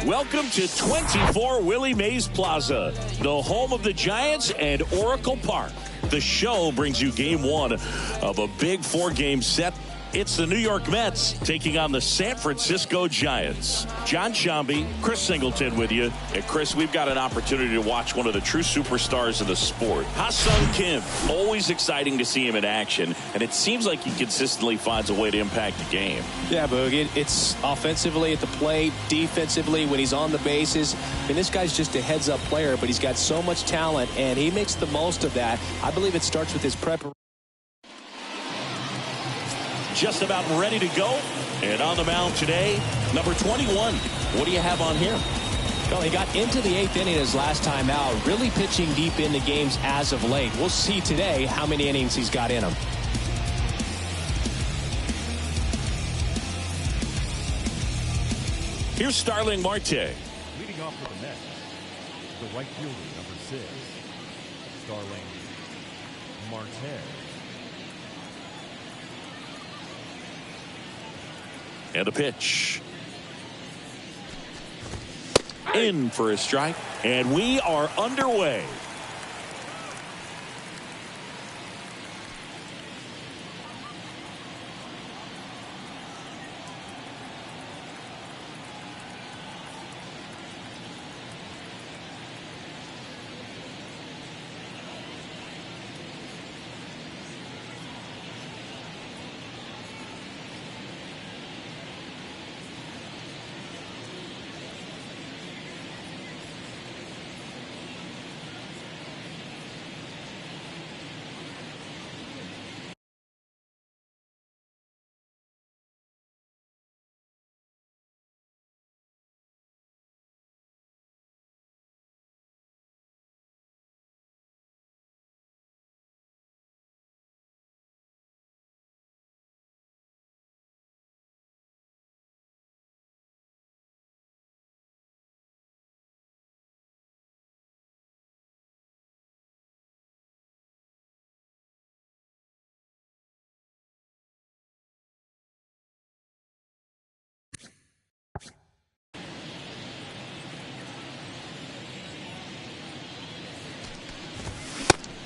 Welcome to 24 Willie Mays Plaza, the home of the Giants and Oracle Park. The show brings you game one of a big four-game set. It's the New York Mets taking on the San Francisco Giants. John Shambi, Chris Singleton with you. And Chris, we've got an opportunity to watch one of the true superstars of the sport. Ha-Sung Kim, always exciting to see him in action. And it seems like he consistently finds a way to impact the game. Yeah, Boog, it's offensively at the plate, defensively when he's on the bases. I mean, this guy's just a heads-up player, but he's got so much talent, and he makes the most of that. I believe it starts with his preparation. Just about ready to go. And on the mound today, number 21. What do you have on here? Well, he got into the 8th inning his last time out, really pitching deep into games as of late. We'll see today how many innings he's got in him. Here's Starling Marte. Leading off for the Mets, the right fielder, number 6, Starling Marte. And a pitch. In for a strike. And we are underway.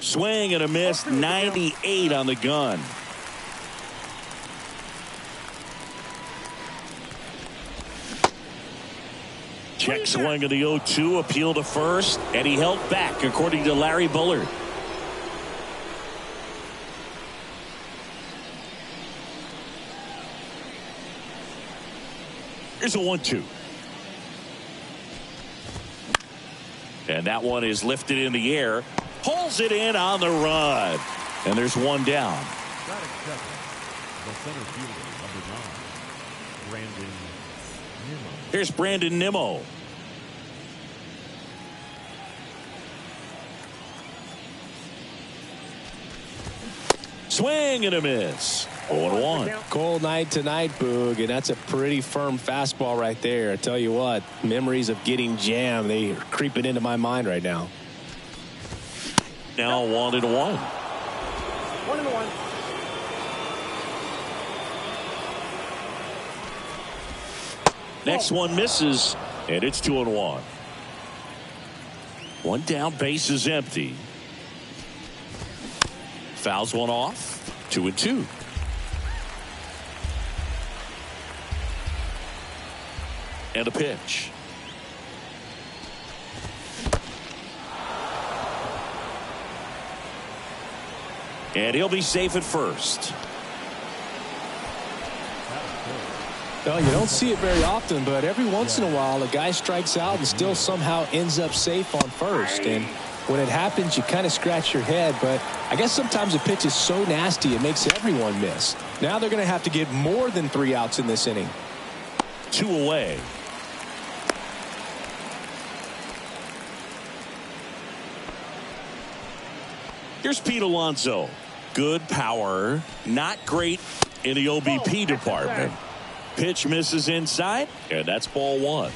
Swing and a miss. 98 on the gun. Check swing of the 0-2. Appeal to first. And he held back, according to Larry Bullard. Here's a 1-2. And that one is lifted in the air. Pulls it in on the run. And there's one down. Got it second. The center fielder, number 9, Brandon Nimmo. Here's Brandon Nimmo. Swing and a miss. 0-1. Cold night tonight, Boog, and that's a pretty firm fastball right there. I tell you what, memories of getting jammed, they are creeping into my mind right now. Now 1-1. 1-1. Next one misses, and it's 2-1. One down, base is empty. Fouls one off. 2-2. And a pitch. And he'll be safe at first. Well, you don't see it very often, but every once in a while a guy strikes out and still somehow ends up safe on first. And when it happens, you kind of scratch your head, but I guess sometimes a pitch is so nasty it makes everyone miss. Now they're going to have to get more than 3 outs in this inning. 2 away. Here's Pete Alonso. Good power, not great in the OBP department. Pitch misses inside, and that's ball 1.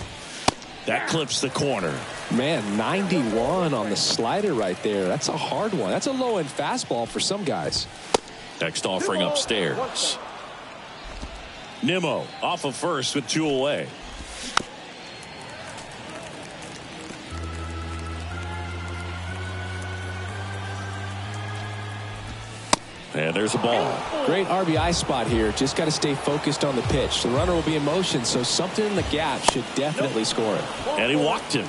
That clips the corner. Man, 91 on the slider right there. That's a hard one. That's a low-end fastball for some guys. Next offering upstairs. Nimmo off of first with 2 away. And there's a ball. Great RBI spot here. Just got to stay focused on the pitch. The runner will be in motion, so something in the gap should definitely score it. And he walked him.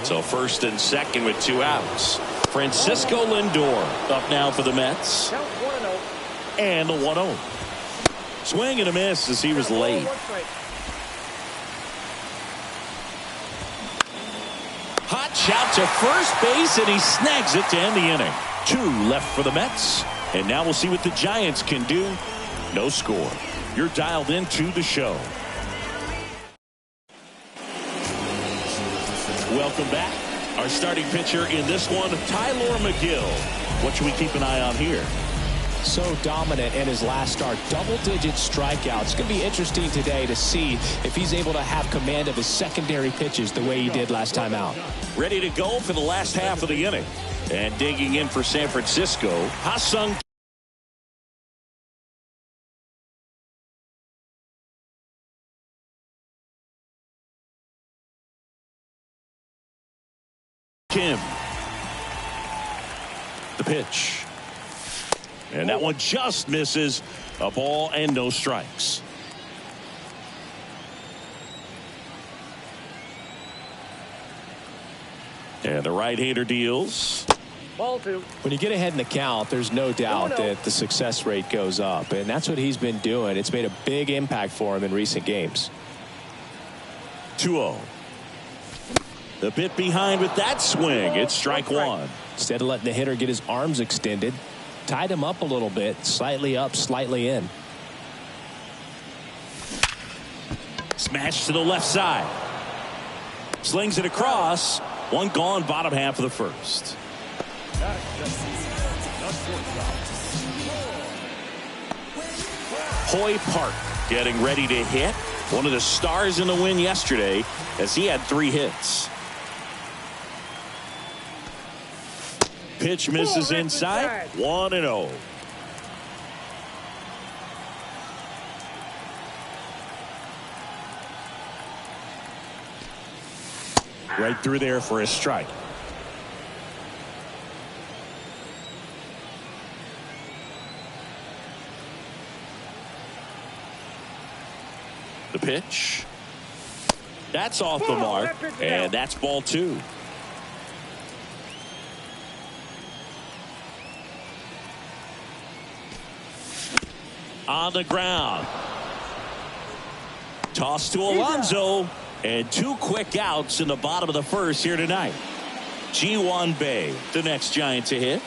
So first and second with 2 outs. Francisco Lindor up now for the Mets. And the 1-0. Swing and a miss as he was late. Hot shot to first base, and he snags it to end the inning. 2 left for the Mets. And now we'll see what the Giants can do. No score. You're dialed into the show. Welcome back. Our starting pitcher in this one, Tyler McGill. What should we keep an eye on here? So dominant in his last start. Double-digit strikeouts. It's going to be interesting today to see if he's able to have command of his secondary pitches the way he did last time out. Ready to go for the last half of the inning. And digging in for San Francisco, Ha-Sung Kim. The pitch. And that one just misses. A ball and no strikes. And the right-hander deals. Ball 2. When you get ahead in the count, there's no doubt that the success rate goes up. And that's what he's been doing. It's made a big impact for him in recent games. 2-0. The bit behind with that swing. It's strike 1. Instead of letting the hitter get his arms extended, tied him up a little bit, slightly up, slightly in. Smash to the left side. Slings it across. One gone, bottom half of the first. Hoy Park getting ready to hit. One of the stars in the win yesterday as he had 3 hits. Pitch misses inside. 1-0. Right through there for a strike. The pitch. That's off the mark, and that's ball 2. On the ground. Toss to Alonso. And 2 quick outs in the bottom of the first here tonight. Ji-Hwan Bae, the next Giant to hit.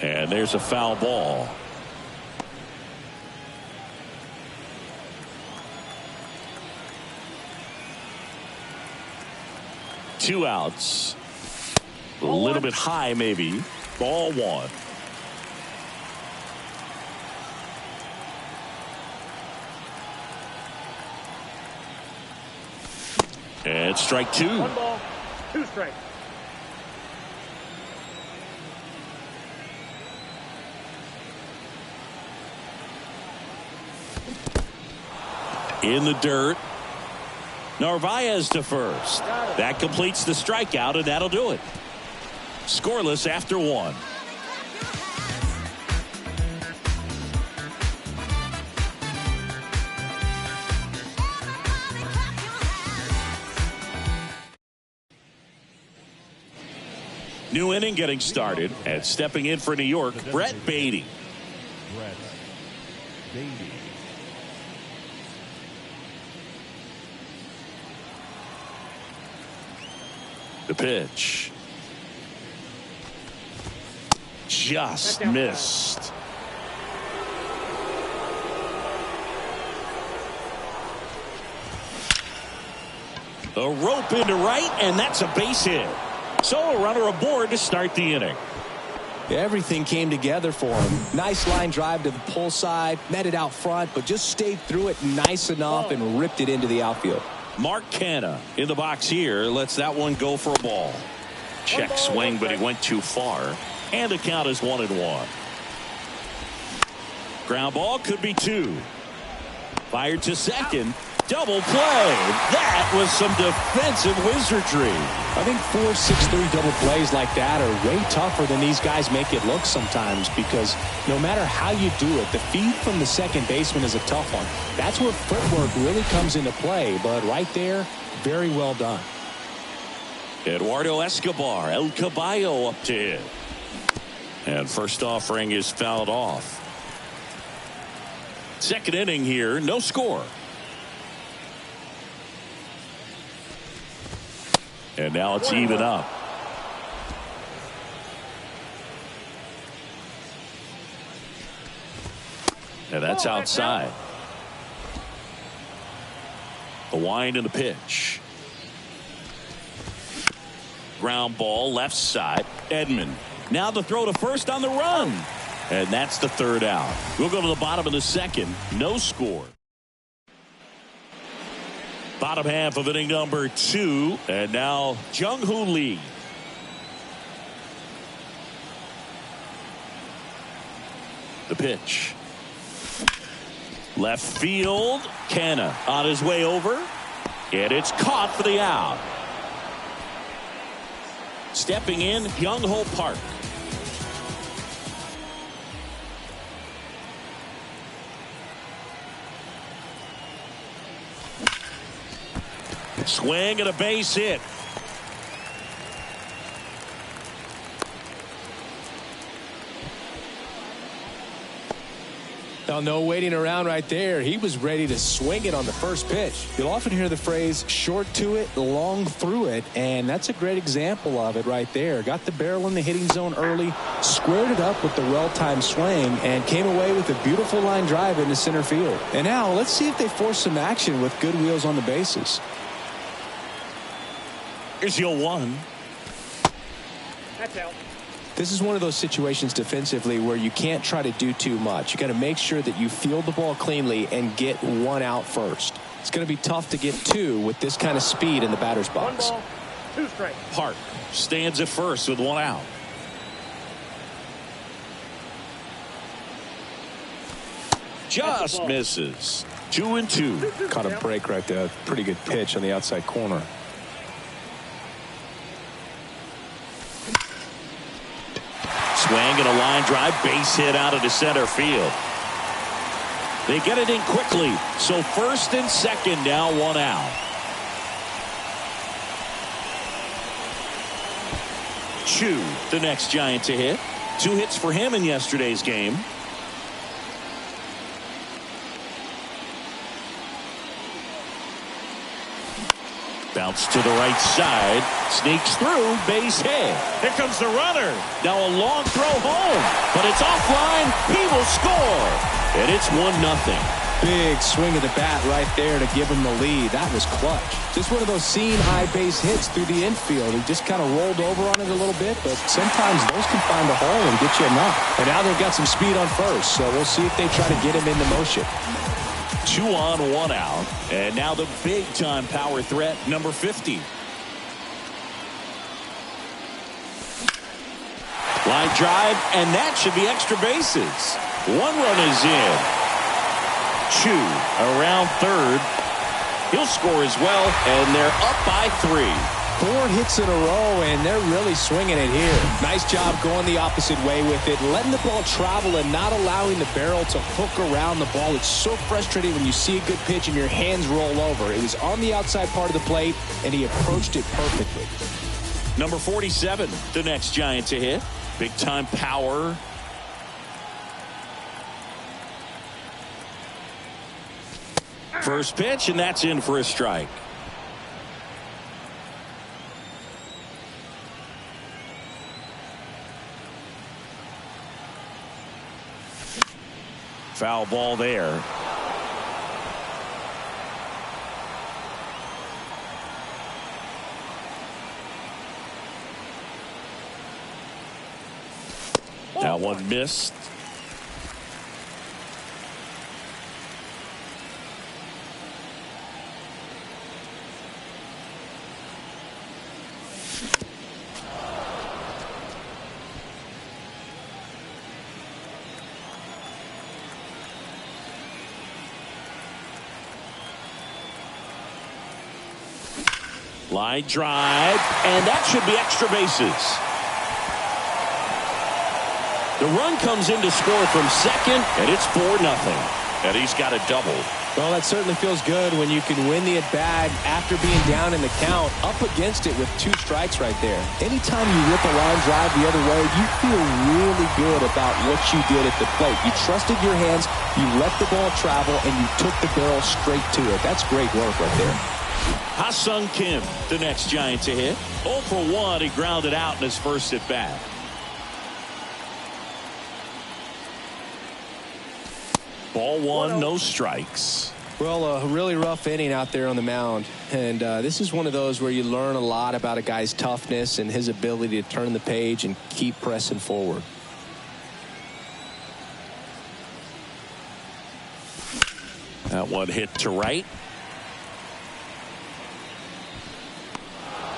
And there's a foul ball. Two outs. A little bit high, maybe. Ball 1. And strike 2. 1 ball, 2 strikes. In the dirt. Narvaez to first. That completes the strikeout, and that'll do it. Scoreless after 1. New inning getting started, and stepping in for New York, Brett Baty. Brett Baty. The pitch. Just missed. The rope into right, and that's a base hit. So a runner aboard to start the inning. Everything came together for him. Nice line drive to the pull side, met it out front, but just stayed through it nice enough and ripped it into the outfield. Mark Canha in the box here lets that one go for a ball. Check swing, but he went too far. And the count is 1-1. Ground ball could be 2. Fired to second. Double play. That was some defensive wizardry. I think 4-6-3 double plays like that are way tougher than these guys make it look sometimes, because no matter how you do it, the feed from the second baseman is a tough one. That's where footwork really comes into play. But right there, very well done. Eduardo Escobar, El Caballo up to hit. And first offering is fouled off. Second inning here, no score. And now it's even up. And that's outside. The wind and the pitch. Ground ball left side. Edman. Now the throw to first on the run. And that's the third out. We'll go to the bottom of the second. No score. Bottom half of inning number 2. And now Jung-Hoo Lee. The pitch. Left field. Canna on his way over. And it's caught for the out. Stepping in, Young-Ho Park. Swing and a base hit. Now, no waiting around right there. He was ready to swing it on the first pitch. You'll often hear the phrase short to it, long through it, and that's a great example of it right there. Got the barrel in the hitting zone early, squared it up with the well-timed swing, and came away with a beautiful line drive into center field. And now let's see if they force some action with good wheels on the bases. Here's your 1. That's out. This is one of those situations defensively where you can't try to do too much. You got to make sure that you field the ball cleanly and get 1 out first. It's going to be tough to get 2 with this kind of speed in the batter's box. 1 ball, 2 strikes. Park stands at first with 1 out. Just misses. 2-2. Caught a break right there. Pretty good pitch on the outside corner. Swing and a line drive, base hit out into center field. They get it in quickly, so first and second now 1 out. Chu, the next Giant to hit. 2 hits for him in yesterday's game. Bounce to the right side. Sneaks through. Base hit. Here comes the runner. Now a long throw home. But it's offline. He will score. And it's 1-0. Big swing of the bat right there to give him the lead. That was clutch. Just one of those seeing high base hits through the infield. He just kind of rolled over on it a little bit, but sometimes those can find a hole and get you a knock. And now they've got some speed on first, so we'll see if they try to get him into motion. 2 on, 1 out. And now the big-time power threat, number 50. Line drive, and that should be extra bases. 1 run is in. Chu around third. He'll score as well, and they're up by 3. 4 hits in a row, and they're really swinging it here. Nice job going the opposite way with it, letting the ball travel and not allowing the barrel to hook around the ball. It's so frustrating when you see a good pitch and your hands roll over. It was on the outside part of the plate, and he approached it perfectly. Number 47, the next Giant to hit. Big-time power. First pitch, and that's in for a strike. Foul ball there. That one missed. Line drive, and that should be extra bases. The run comes in to score from second, and it's 4-0. And he's got a double. Well, that certainly feels good when you can win the at-bat after being down in the count, up against it with 2 strikes right there. Anytime you rip a line drive the other way, you feel really good about what you did at the plate. You trusted your hands, you let the ball travel, and you took the barrel straight to it. That's great work right there. Ha-Sung Kim, the next Giant to hit. 0 for 1, he grounded out in his first at-bat. Ball 1, no strikes. Well, a really rough inning out there on the mound. And this is one of those where you learn a lot about a guy's toughness and his ability to turn the page and keep pressing forward. That one hit to right.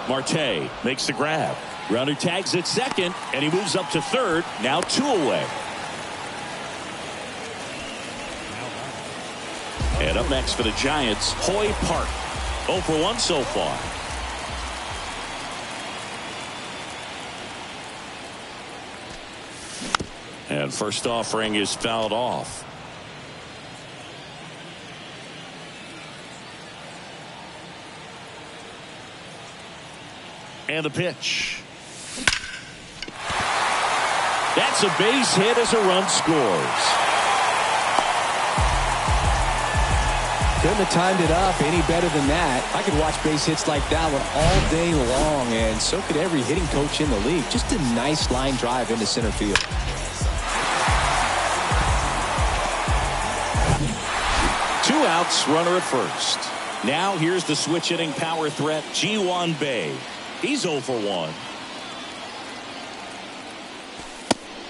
Marte makes the grab. Runner tags at second, and he moves up to third. Now 2 away. And up next for the Giants, Hoy Park. 0 for 1 so far. And first offering is fouled off. And the pitch. That's a base hit as a run scores. Couldn't have timed it up any better than that. I could watch base hits like that one all day long, and so could every hitting coach in the league. Just a nice line drive into center field. Two outs, runner at first. Now here's the switch hitting power threat, Ji-Hwan Bae. He's 0 for 1.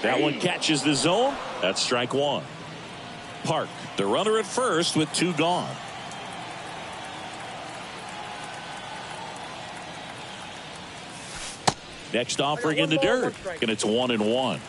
That one catches the zone. That's strike 1. Park, the runner at first with 2 gone. Next offering in the dirt, and it's 1-1.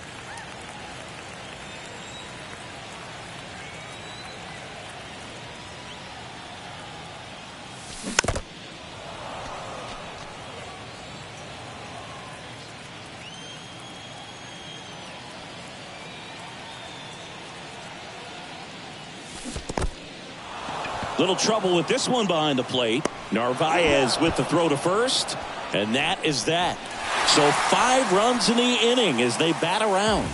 Little trouble with this one behind the plate. Narvaez with the throw to first, and that is that. So 5 runs in the inning as they bat around.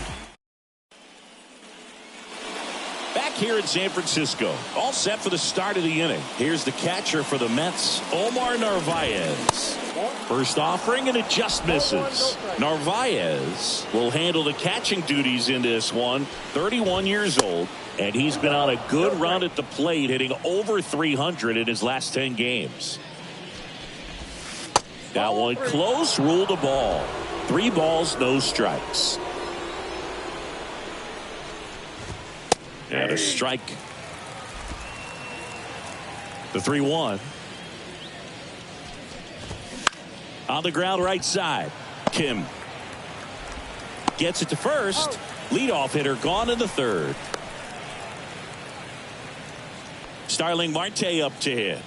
Back here in San Francisco, all set for the start of the inning. Here's the catcher for the Mets, Omar Narvaez. First offering, and it just misses. Narvaez will handle the catching duties in this one, 31 years old. And he's been on a good run at the plate, hitting over 300 in his last 10 games. That one close, ruled a ball. 3 balls, no strikes. And a strike. The 3-1. On the ground right side. Kim gets it to first. Leadoff hitter gone in the third. Starling Marte up to hit.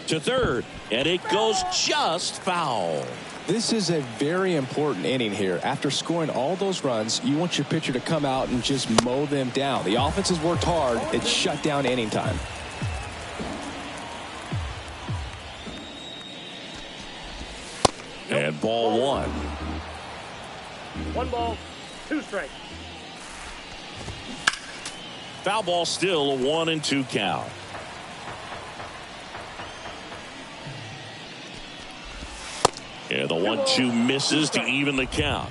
To third, and it goes just foul. This is a very important inning here. After scoring all those runs, you want your pitcher to come out and just mow them down. The offense has worked hard. It's shut down inning time. And ball 1. 1 ball, 2 strikes. Foul ball, still a 1-2 count. Yeah, the 1-2 misses to even the count.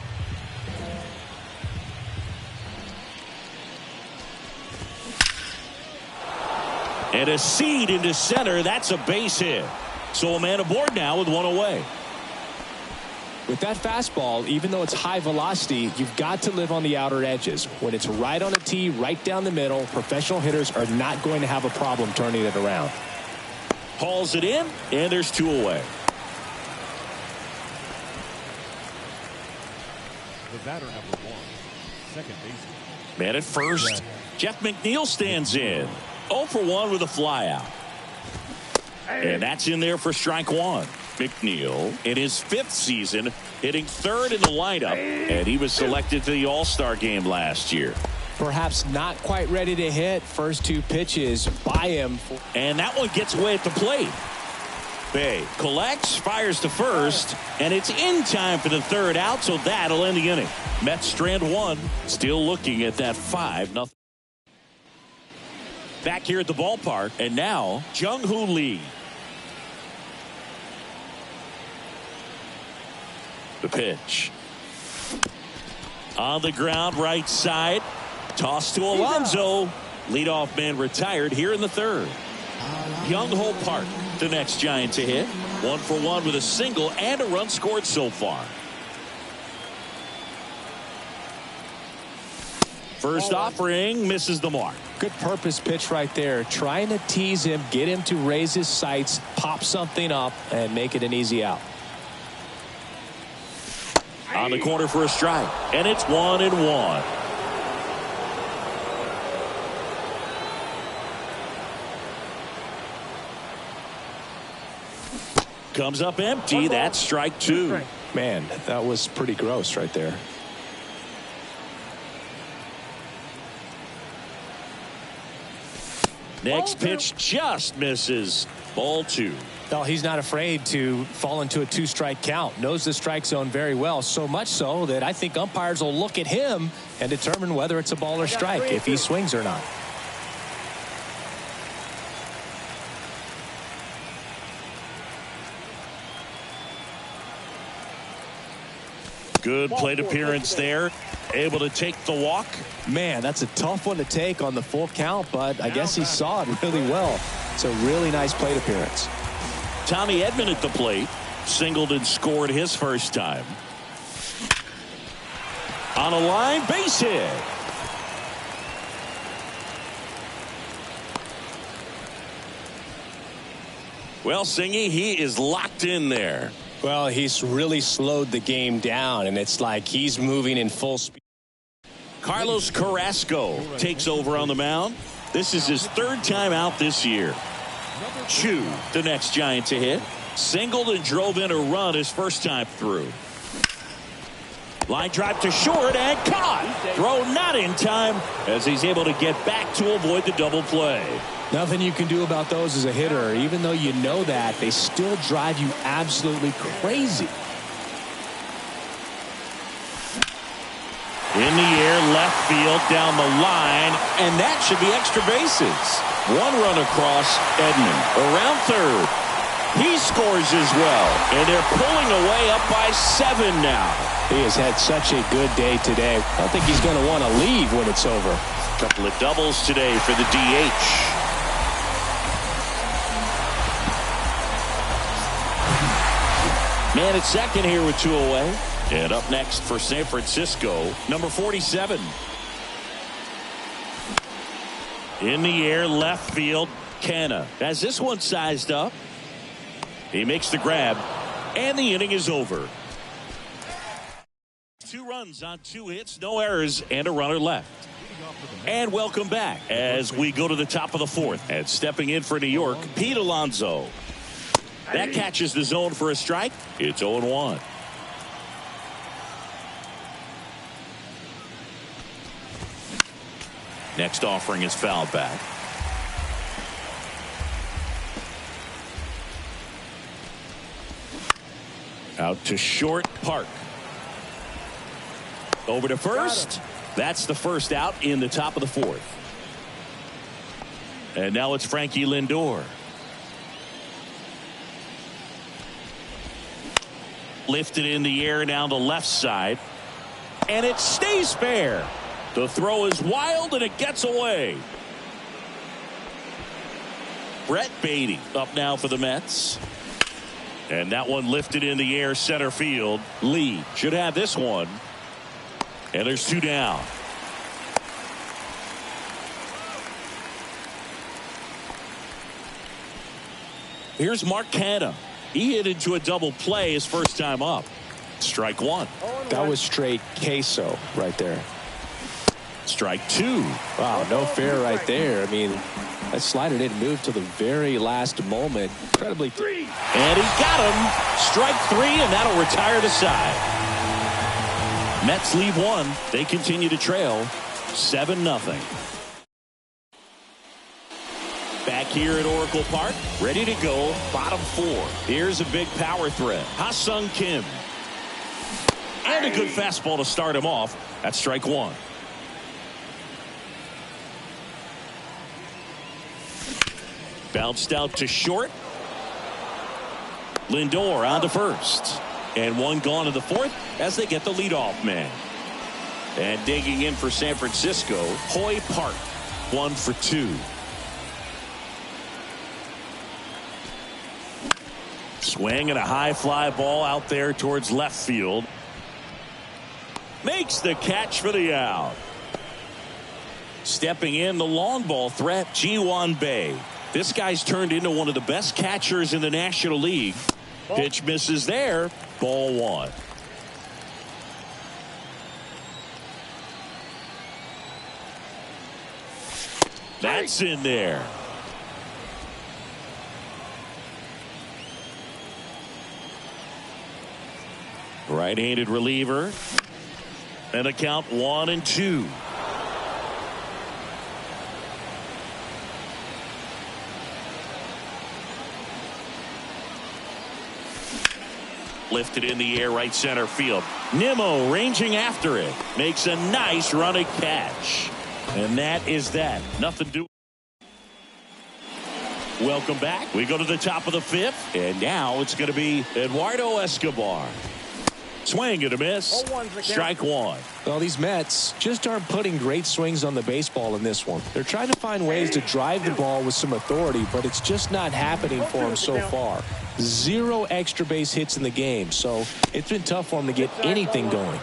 And a seed into center. That's a base hit. So a man aboard now with 1 away. With that fastball, even though it's high velocity, you've got to live on the outer edges. When it's right on a tee, right down the middle, professional hitters are not going to have a problem turning it around. Hauls it in, and there's 2 away. The batter number 1, second baseman. Man at first. Jeff McNeil stands in. 0 for 1 with a flyout. And that's in there for strike one. McNeil in his 5th season hitting 3rd in the lineup, and he was selected to the All-Star game last year. Perhaps not quite ready to hit. First 2 pitches by him. And that one gets away at the plate. Bay collects, fires to first, and it's in time for the 3rd out, so that'll end the inning. Mets strand 1, still looking at that 5-0. Back here at the ballpark, and now Jung-Hoo Lee. The pitch. On the ground, right side. Toss to Alonso. Leadoff man retired here in the 3rd. Young-Ho Park, the next Giant to hit. 1 for 1 with a single and a run scored so far. First offering misses the mark. Good purpose pitch right there. Trying to tease him, get him to raise his sights, pop something up, and make it an easy out. On the corner for a strike, and it's 1-1. Comes up empty. That's strike 2. Man, that was pretty gross right there. Next pitch just misses. Ball 2. Well, he's not afraid to fall into a 2-strike count. Knows the strike zone very well, so much so that I think umpires will look at him and determine whether it's a ball or strike, if he swings or not. Good plate appearance there. Able to take the walk. Man, that's a tough one to take on the full count, but I guess he saw it really well. It's a really nice plate appearance. Tommy Edman at the plate. Singled and scored his first time. On a line, base hit. Well, Singy, he is locked in there. Well, he's really slowed the game down, and it's like he's moving in full speed. Carlos Carrasco takes over on the mound. This is his 3rd time out this year. Chu, the next Giant to hit. Singled and drove in a run his first time through. Line drive to short and caught. Throw not in time as he's able to get back to avoid the double play. Nothing you can do about those as a hitter. Even though you know that, they still drive you absolutely crazy. In the air, left field, down the line, and that should be extra bases. 1 run across, Edman. Around 3rd. He scores as well, and they're pulling away up by 7 now. He has had such a good day today. I don't think he's going to want to leave when it's over. A couple of doubles today for the DH. Man at second here with 2 away. And up next for San Francisco, number 47. In the air, left field, Canna. Has this one sized up. He makes the grab, and the inning is over. 2 runs on 2 hits, no errors, and a runner left. And welcome back as we go to the top of the 4th. And stepping in for New York, Pete Alonso. That catches the zone for a strike. It's 0-1. Next offering is fouled back. Out to short, Park. Over to first. That's the first out in the top of the 4th. And now it's Frankie Lindor. Lifted in the air down the left side. And it stays fair. The throw is wild and it gets away. Brett Beatty up now for the Mets. And that one lifted in the air center field. Lee should have this one. And there's 2 down. Here's Mark Canha. He hit into a double play his first time up. Strike 1. That was straight queso right there. Strike two. Wow, no fair right there. I mean, that slider didn't move till the very last moment. Incredibly. And he got him. Strike three, and that'll retire the side. Mets leave one. They continue to trail 7-0. Back here at Oracle Park, ready to go, bottom four. Here's a big power threat. Ha-Sung Kim. And a good fastball to start him off. That's strike one. Bounced out to short. Lindor on to first. And one gone in the fourth as they get the leadoff man. And digging in for San Francisco, Hoy Park. 1 for 2. Swing and a high fly ball out there towards left field. Makes the catch for the out. Stepping in, the long ball threat, Ji-Hwan Bae. This guy's turned into one of the best catchers in the National League. Pitch misses there. Ball one. That's in there. Right-handed reliever. And a count 1-2. Lifted in the air, right center field. Nimmo ranging after it. Makes a nice running catch. And that is that. Nothing to. Welcome back. We go to the top of the fifth. And now it's going to be Eduardo Escobar. Swing and a miss. Strike one. Well, these Mets just aren't putting great swings on the baseball in this one. They're trying to find ways to drive the ball with some authority, but it's just not happening for them so far. 0 extra base hits in the game, so it's been tough for them to get anything going.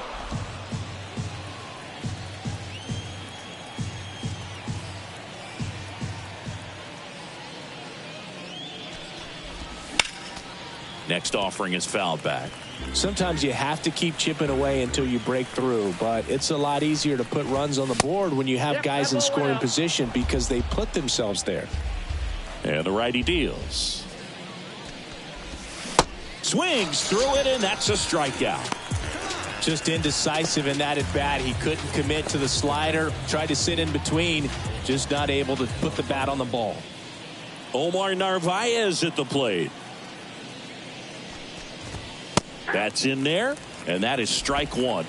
Next offering is fouled back. Sometimes you have to keep chipping away until you break through, but it's a lot easier to put runs on the board when you have guys in scoring position because they put themselves there. And the righty deals. Swings through it, and that's a strikeout. Just indecisive in that at bat. He couldn't commit to the slider, tried to sit in between, just not able to put the bat on the ball. Omar Narvaez at the plate. That's in there, and that is strike one.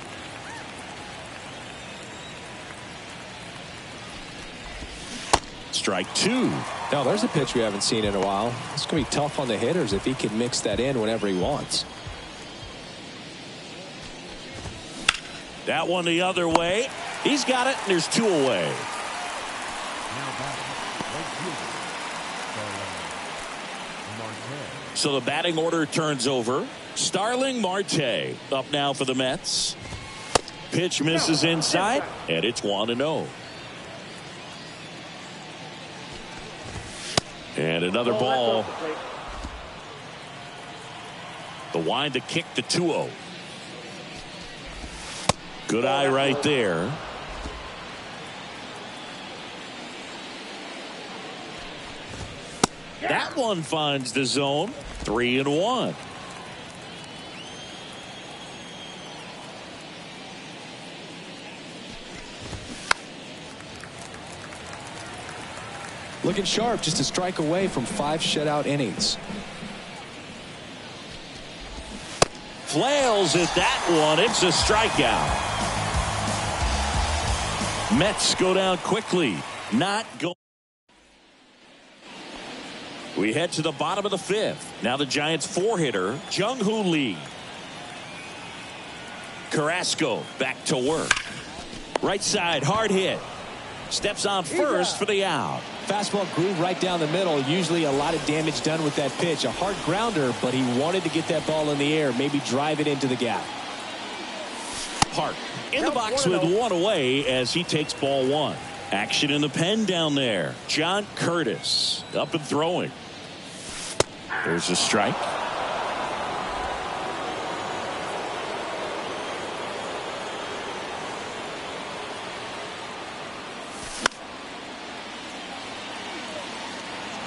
Strike two. Now there's a pitch we haven't seen in a while. It's going to be tough on the hitters if he can mix that in whenever he wants. That one the other way. He's got it, and there's 2 away. So the batting order turns over. Starling Marte up now for the Mets. Pitch misses inside, and it's 1-0. And another ball. The wind to kick the 2-0. Good eye right there. That one finds the zone. 3-1. Looking sharp, just a strike away from 5 shutout innings. Flails at that one. It's a strikeout. Mets go down quickly. Not going. We head to the bottom of the fifth. Now the Giants 4-hitter, Jung-Hoo Lee. Carrasco back to work. Right side, hard hit. Steps on first for the out. Fastball groove right down the middle. Usually a lot of damage done with that pitch. A hard grounder, but he wanted to get that ball in the air, maybe drive it into the gap. Park in the box with 1 away as he takes ball 1. Action in the pen down there. John Curtis up and throwing. There's a strike.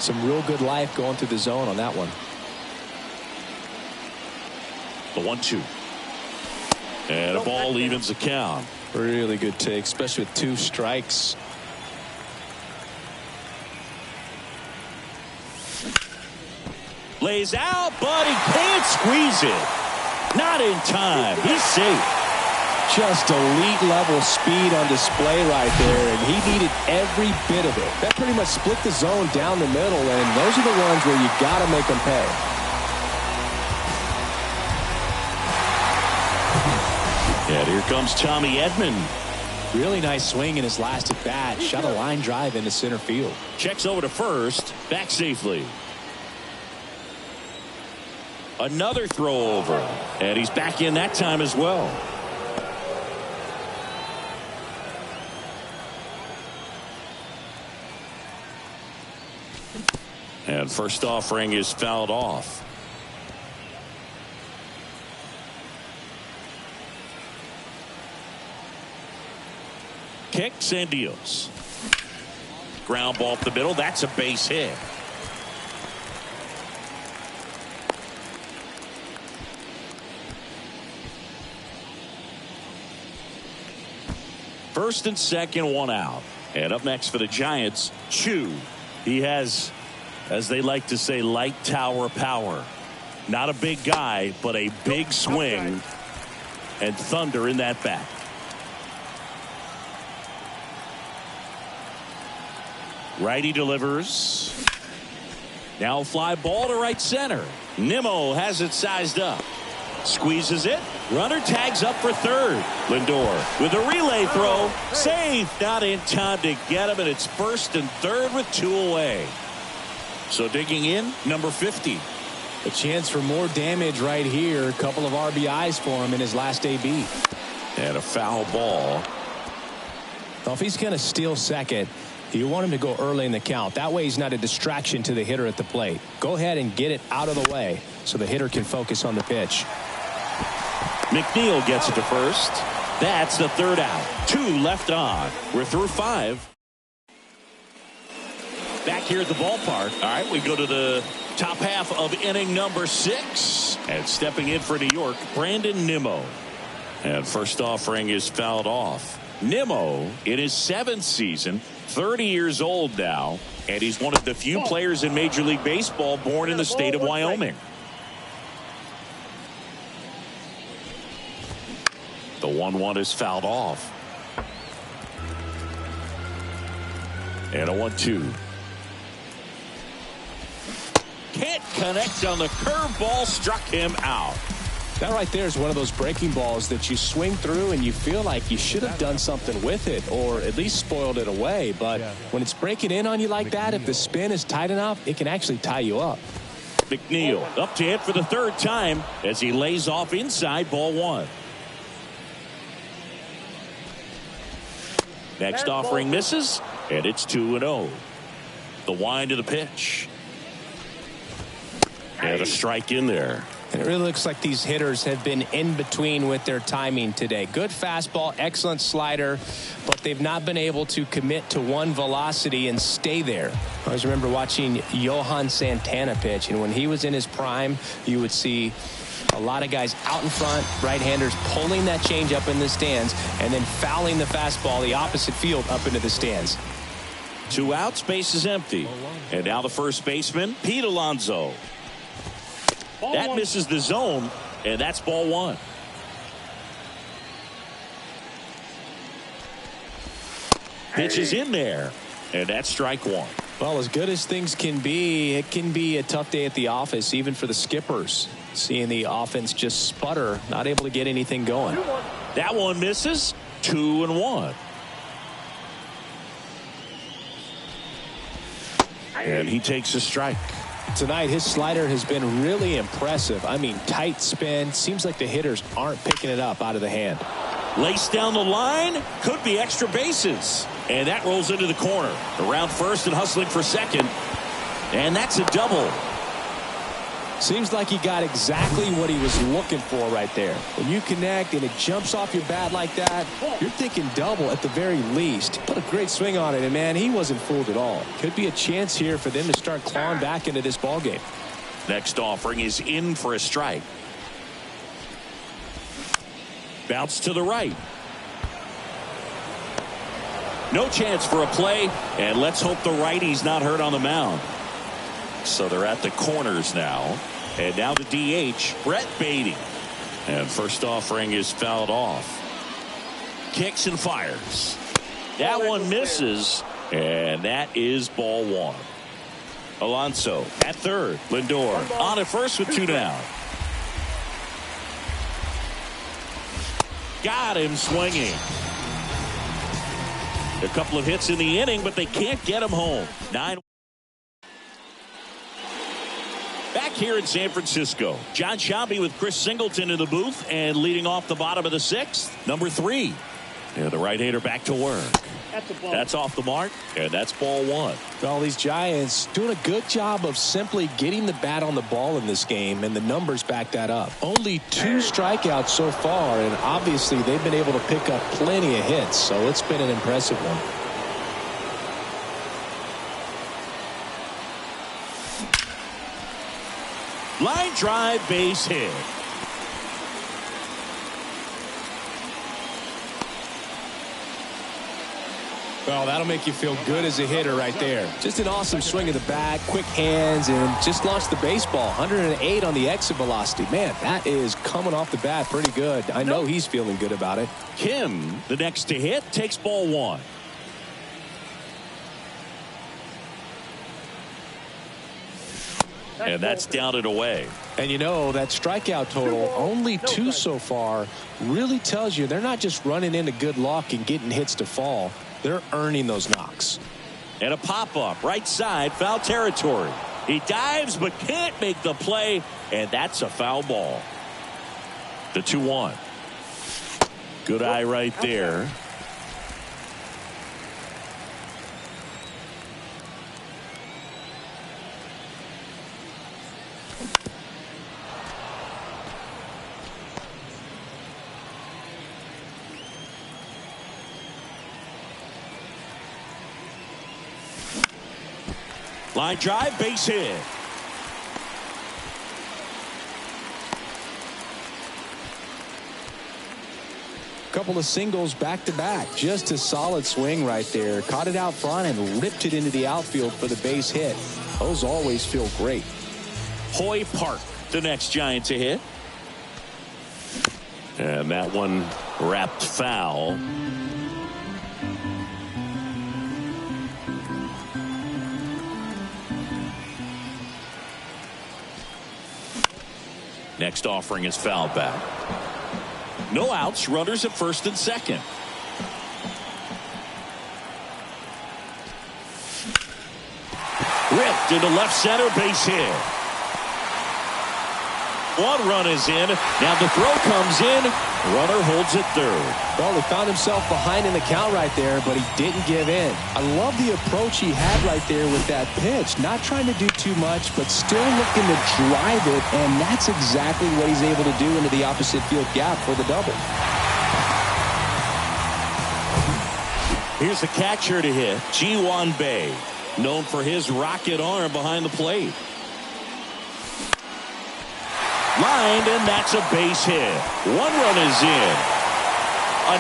Some real good life going through the zone on that one. The 1-2. And a ball evens the count. Really good take, especially with 2 strikes. Lays out, but he can't squeeze it. Not in time. He's safe. Just elite level speed on display right there, and he needed every bit of it. That pretty much split the zone down the middle, and those are the ones where you got to make them pay. And here comes Tommy Edman. Really nice swing in his last at bat. Shot a line drive into center field. Checks over to first, back safely. Another throw over, and he's back in that time as well. And first offering is fouled off. Kicks and deals. Ground ball up the middle. That's a base hit. First and second, 1 out. And up next for the Giants, Chu. He has, as they like to say, light tower power. Not a big guy, but a big swing and thunder in that bat. Righty delivers. Now a fly ball to right center. Nimmo has it sized up. Squeezes it. Runner tags up for third. Lindor with a relay throw. Safe. Not in time to get him, and it's first and third with 2 away. So digging in, number 50. A chance for more damage right here. A couple of RBIs for him in his last AB. And a foul ball. Well, if he's going to steal second, you want him to go early in the count. That way he's not a distraction to the hitter at the plate. Go ahead and get it out of the way so the hitter can focus on the pitch. McNeil gets it to first. That's the 3rd out. 2 left on. We're through 5. Back here at the ballpark. All right, we go to the top half of inning number 6. And stepping in for New York, Brandon Nimmo. And first offering is fouled off. Nimmo in his 7th season, 30 years old now, and he's one of the few players in Major League Baseball born in the state of Wyoming. The 1-1 is fouled off. And a 1-2. Can't connect on the curveball, struck him out. That right there is one of those breaking balls that you swing through and you feel like you should have done something with it or at least spoiled it away. But when it's breaking in on you like that, if the spin is tight enough, it can actually tie you up. McNeil up to hit for the 3rd time as he lays off inside, ball 1. Next offering misses, and it's 2-0. The wind of the pitch. And a strike in there. And it really looks like these hitters have been in between with their timing today. Good fastball, excellent slider, but they've not been able to commit to one velocity and stay there. I always remember watching Johan Santana pitch, and when he was in his prime, you would see a lot of guys out in front, right-handers pulling that change up in the stands and then fouling the fastball the opposite field up into the stands. 2 outs, base is empty. And now the first baseman, Pete Alonso. That misses the zone, and that's ball 1. Pitch is in there, and that's strike 1. Well, as good as things can be, it can be a tough day at the office, even for the skippers. Seeing the offense just sputter, not able to get anything going. That one misses. 2-1. And he takes a strike. Tonight, his slider has been really impressive. I mean, tight spin. Seems like the hitters aren't picking it up out of the hand. Laced down the line. Could be extra bases. And that rolls into the corner. Around first and hustling for second. And that's a double. Seems like he got exactly what he was looking for right there. When you connect and it jumps off your bat like that, you're thinking double at the very least. Put a great swing on it, and man, he wasn't fooled at all. Could be a chance here for them to start clawing back into this ball game. Next offering is in for a strike. Bounce to the right. No chance for a play, and let's hope the righty's not hurt on the mound. So they're at the corners now. And now the DH, Brett Beatty. And first offering is fouled off. Kicks and fires. That one misses, and that is ball one. Alonso at third. Lindor on at first with 2 down. Got him swinging. A couple of hits in the inning, but they can't get him home. 9. Back here in San Francisco, John Sciambi with Chris Singleton in the booth, and leading off the bottom of the 6th, number 3. And the right-hander back to work. That's off the mark, and that's ball one. Well, these Giants doing a good job of simply getting the bat on the ball in this game, and the numbers back that up. Only 2 strikeouts so far, and obviously they've been able to pick up plenty of hits, so it's been an impressive one. Line drive, base hit. Well, that'll make you feel good as a hitter right there. Just an awesome swing of the bat, quick hands, and just launched the baseball. 108 on the exit velocity. Man, that is coming off the bat pretty good. I know he's feeling good about it. Kim, the next to hit, takes ball one. And that's down and away. And you know, that strikeout total, only 2 so far, really tells you they're not just running into good luck and getting hits to fall. They're earning those knocks. And a pop-up, right side, foul territory. He dives but can't make the play, and that's a foul ball. The 2-1. Good eye right there. Line drive, base hit. Couple of singles back to back. Just a solid swing right there. Caught it out front and ripped it into the outfield for the base hit. Those always feel great. Hoy Park, the next Giant to hit. And that one wrapped foul. Next offering is fouled back. No outs, runners at first and second. Ripped into left center, base hit. 1 run is in. Now the throw comes in. Runner holds it third. Well, he found himself behind in the count right there, but he didn't give in. I love the approach he had right there with that pitch. Not trying to do too much, but still looking to drive it, and that's exactly what he's able to do into the opposite field gap for the double. Here's the catcher to hit, Ji-Hwan Bae, known for his rocket arm behind the plate. Lined, and that's a base hit. 1 run is in.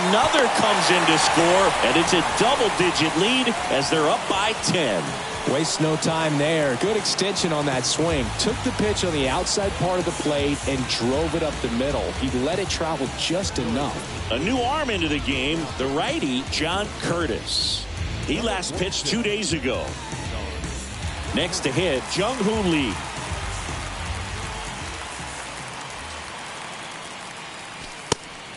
Another comes in to score, and it's a double-digit lead as they're up by 10. Waste no time there. Good extension on that swing. Took the pitch on the outside part of the plate and drove it up the middle. He let it travel just enough. A new arm into the game, the righty, John Curtis. He last pitched 2 days ago. Next to hit, Jung-Hoo Lee.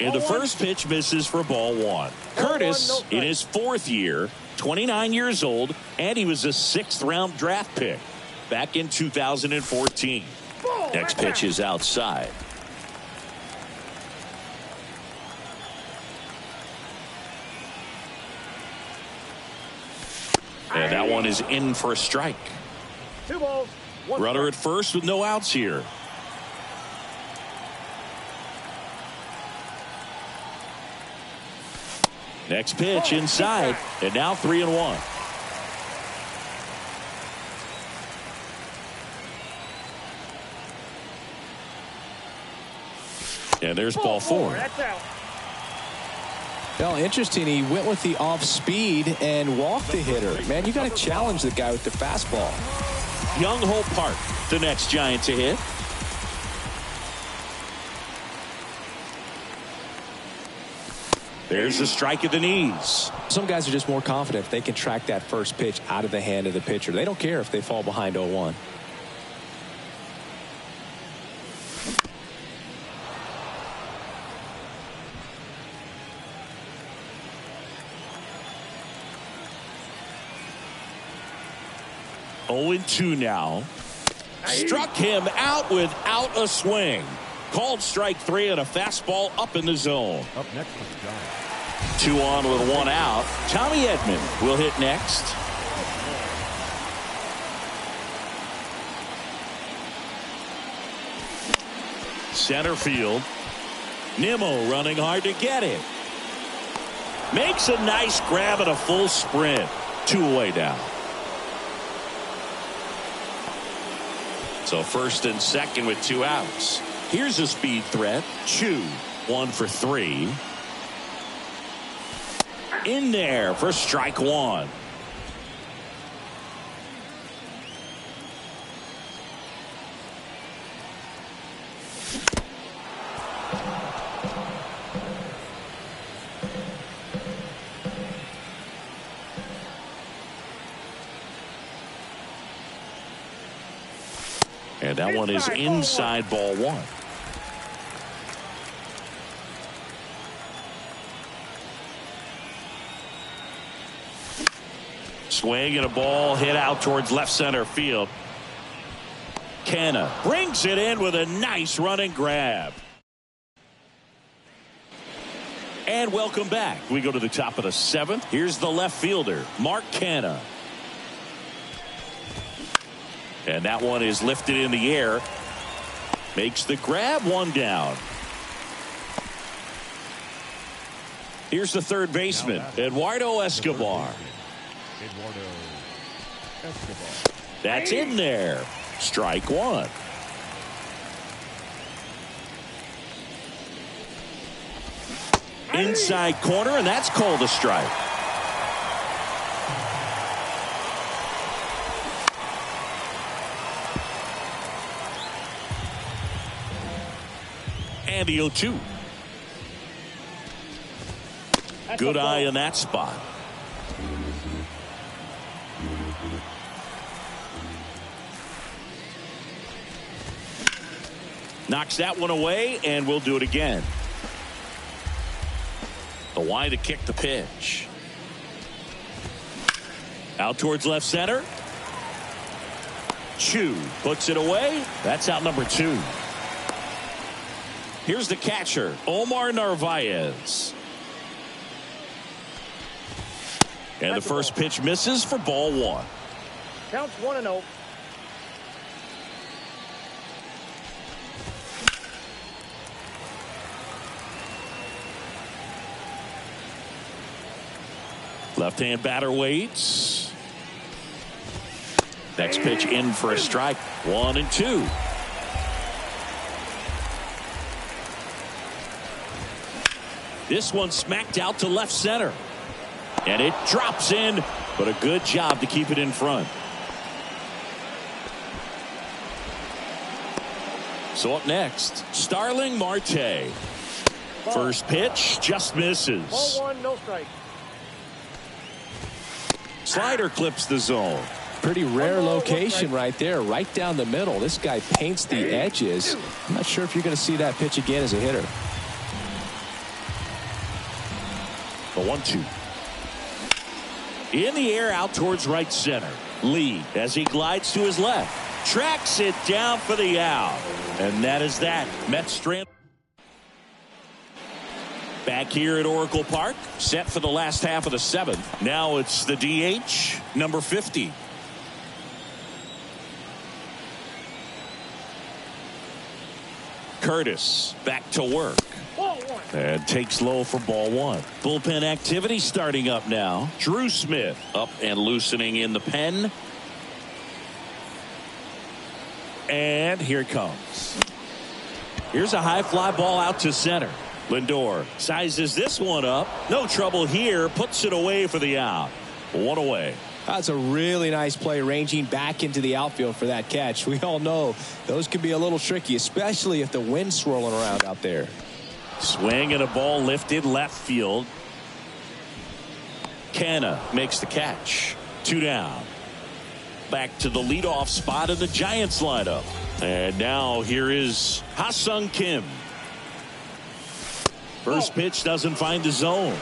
And the first pitch misses for ball one. Curtis, in his 4th year, 29 years old, and he was a 6th-round draft pick back in 2014. Next pitch is outside. And that one is in for a strike. 2 balls, Runner at first with no outs here. Next pitch inside, and now 3-1. And there's ball 4. That's out. Well, interesting. He went with the off speed and walked the hitter. Man, you got to challenge the guy with the fastball. Young Hope Park, the next Giant to hit. There's the strike at the knees. Some guys are just more confident if they can track that first pitch out of the hand of the pitcher. They don't care if they fall behind 0-1. Oh, 0-2 now. Struck him out without a swing. Called strike 3 and a fastball up in the zone. Up next for the Giants. 2 on with 1 out. Tommy Edman will hit next. Center field. Nimmo running hard to get it. Makes a nice grab at a full sprint. 2 away now. So first and second with 2 outs. Here's a speed threat. Chu, 1 for 3. In there for strike 1. And that one is inside ball 1. Swing and a ball hit out towards left center field. Canna brings it in with a nice running grab. And welcome back. We go to the top of the 7th. Here's the left fielder, Mark Canna. And that one is lifted in the air. Makes the grab, 1 down. Here's the third baseman, Eduardo Escobar. Eduardo Escobar. That's in there. Strike 1. Inside corner, and that's called a strike. And the 0-2. Good eye in that spot. Knocks that one away, and we'll do it again. The wide to kick the pitch. Out towards left center. Chu puts it away. That's out number 2. Here's the catcher, Omar Narvaez. And the first pitch misses for ball 1. Counts 1-0. Left-hand batter waits. Next pitch in for a strike. 1-2. This one smacked out to left center. And it drops in, but a good job to keep it in front. So up next, Starling Marte. First pitch just misses. Ball 1, no strike. Slider clips the zone. Pretty rare location right there, right down the middle. This guy paints the edges. I'm not sure if you're going to see that pitch again as a hitter. The 1-2. In the air out towards right center. Lee, as he glides to his left, tracks it down for the out. And that is that. Mets strand. Back here at Oracle Park, set for the last half of the 7th. Now it's the DH, number 50. Curtis back to work. And takes low for ball one. Bullpen activity starting up now. Drew Smith up and loosening in the pen. And here it comes. Here's a high fly ball out to center. Lindor sizes this one up. No trouble here. Puts it away for the out. One away. That's a really nice play, ranging back into the outfield for that catch. We all know those can be a little tricky, especially if the wind's swirling around out there. Swing and a ball lifted left field. Canna makes the catch. 2 down. Back to the leadoff spot in the Giants lineup. And now here is Ha-Sung Kim. First pitch doesn't find the zone.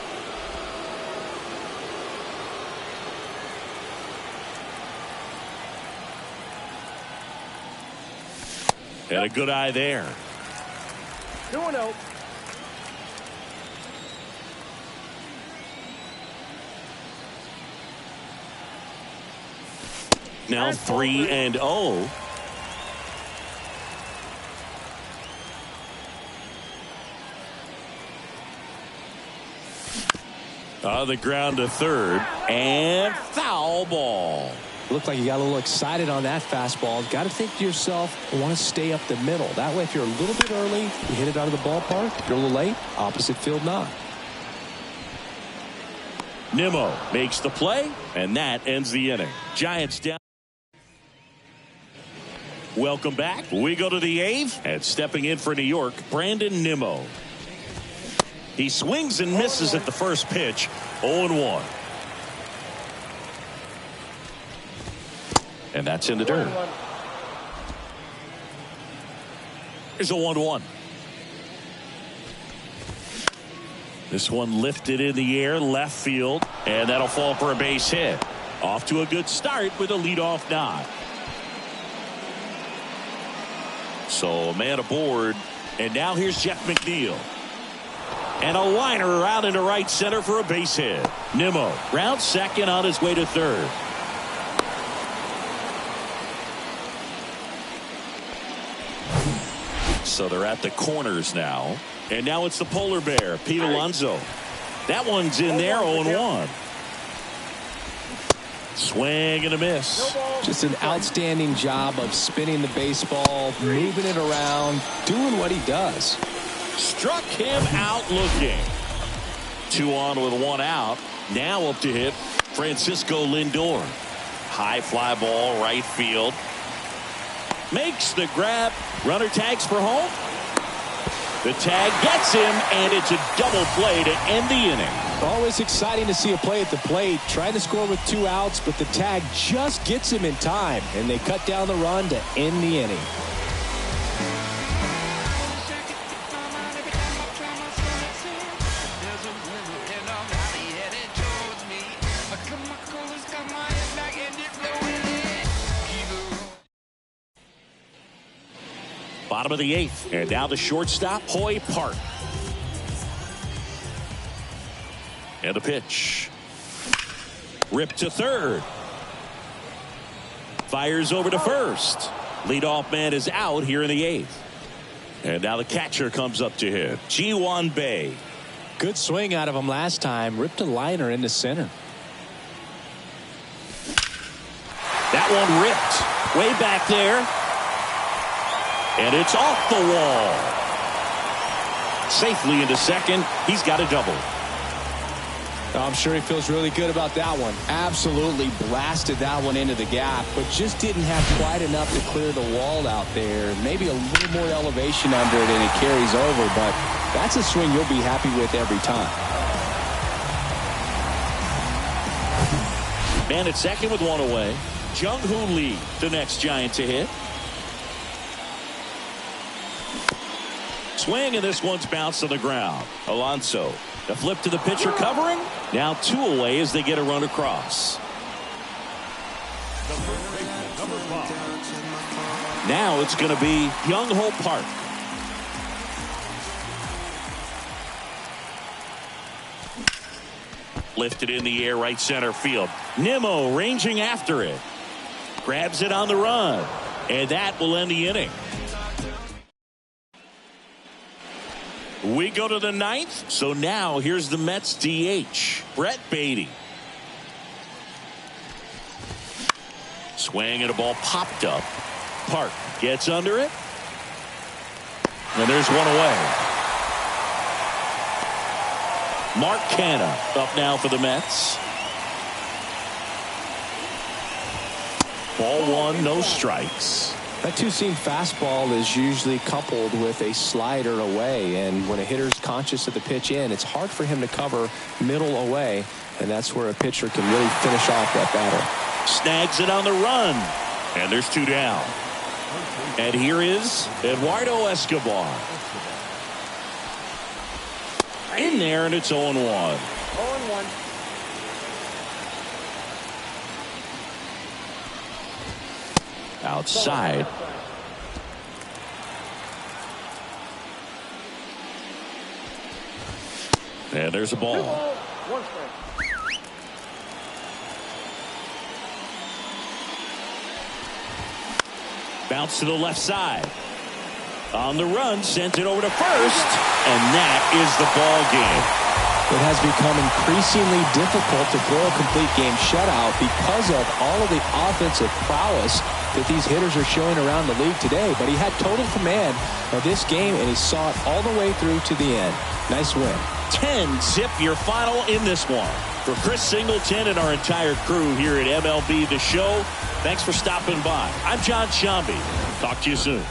And a good eye there. 2-0. Now 3-0. On the ground to third, and foul ball. Looked like you got a little excited on that fastball. Got to think to yourself, I want to stay up the middle. That way, if you're a little bit early, you hit it out of the ballpark. If you're a little late, opposite field knock. Nimmo makes the play, and that ends the inning. Giants down. Welcome back. We go to the 8th, and stepping in for New York, Brandon Nimmo. He swings and misses at the first pitch. 0-1. And that's in the dirt. Here's a 1-1. This one lifted in the air, left field, and that'll fall for a base hit. Off to a good start with a leadoff knock. So a man aboard, and now here's Jeff McNeil. And a liner out into right center for a base hit. Nimmo rounds second on his way to third. So they're at the corners now. And now it's the polar bear, Pete Alonso. That one's in there, 0-1. Swing and a miss. Just an outstanding job of spinning the baseball, moving it around, doing what he does. Struck him out looking. 2 on with 1 out. Now up to hit Francisco Lindor. High fly ball right field. Makes the grab. Runner tags for home. The tag gets him, and it's a double play to end the inning. Always exciting to see a play at the plate. Trying to score with 2 outs, but the tag just gets him in time, and they cut down the run to end the inning. Bottom of the 8th, and now the shortstop, Hoy Park. And a pitch. Ripped to third. Fires over to first. Leadoff man is out here in the 8th. And now the catcher comes up to hit. Ji-Hwan Bae. Good swing out of him last time. Ripped a liner into center. That one ripped. Way back there. And it's off the wall. Safely into second. He's got a double. I'm sure he feels really good about that one. Absolutely blasted that one into the gap, but just didn't have quite enough to clear the wall out there. Maybe a little more elevation under it and it carries over, but that's a swing you'll be happy with every time. Man at second with 1 away. Jung-Hoo Lee, the next Giant to hit. Swing, and this one's bounced on the ground. Alonso, the flip to the pitcher covering. Now 2 away as they get a run across. Now it's going to be Young-Ho Park. Lifted in the air, right center field. Nimmo ranging after it. Grabs it on the run. And that will end the inning. We go to the ninth. So now here's the Mets DH, Brett Beatty. Swing and a ball popped up. Park gets under it. And there's one away. Mark Canha up now for the Mets. Ball one, no strikes. That two-seam fastball is usually coupled with a slider away, and when a hitter's conscious of the pitch in, it's hard for him to cover middle away, and that's where a pitcher can really finish off that batter. Snags it on the run, and there's two down. And here is Eduardo Escobar. In there, and it's 0-1. 0-1. Outside. And there's a ball. 1 strike. Bounce to the left side. On the run, sent it over to first, and that is the ball game. It has become increasingly difficult to throw a complete game shutout because of all of the offensive prowess that these hitters are showing around the league today. But he had total command of this game, and he saw it all the way through to the end. Nice win. 10-zip your final in this one. For Chris Singleton and our entire crew here at MLB The Show, thanks for stopping by. I'm John Shambi. Talk to you soon.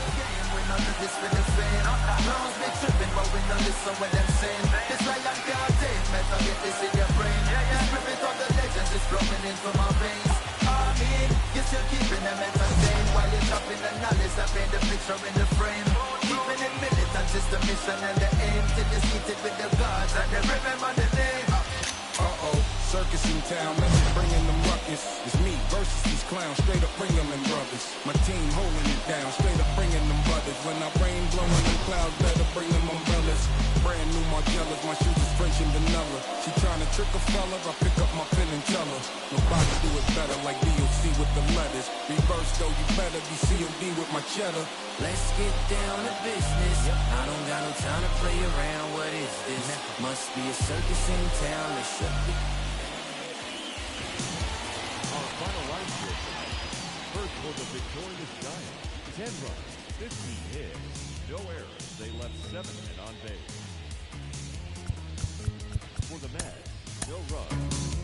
The mission and the aim till you seated with the gods and they remember the name. Circus in town, Memphis bringing them ruckus. It's me versus these clowns, straight up bring them in brothers. My team holding it down, straight up bringing them brothers. When I rain blowing them clouds, better bring them umbrellas. Brand new Margellas, my shoes is French and vanilla. She trying to trick a fella, I pick up my pen and tell her. Nobody do it better like DOC with the letters. Reverse though, you better be COD with my cheddar. Let's get down to business. I don't got no time to play around. What is this? Must be a circus in town. They should be. Our final line score tonight. First for the victorious Giants, 10 runs, 15 hits, no errors. They left 7 men on base. For the Mets, no runs,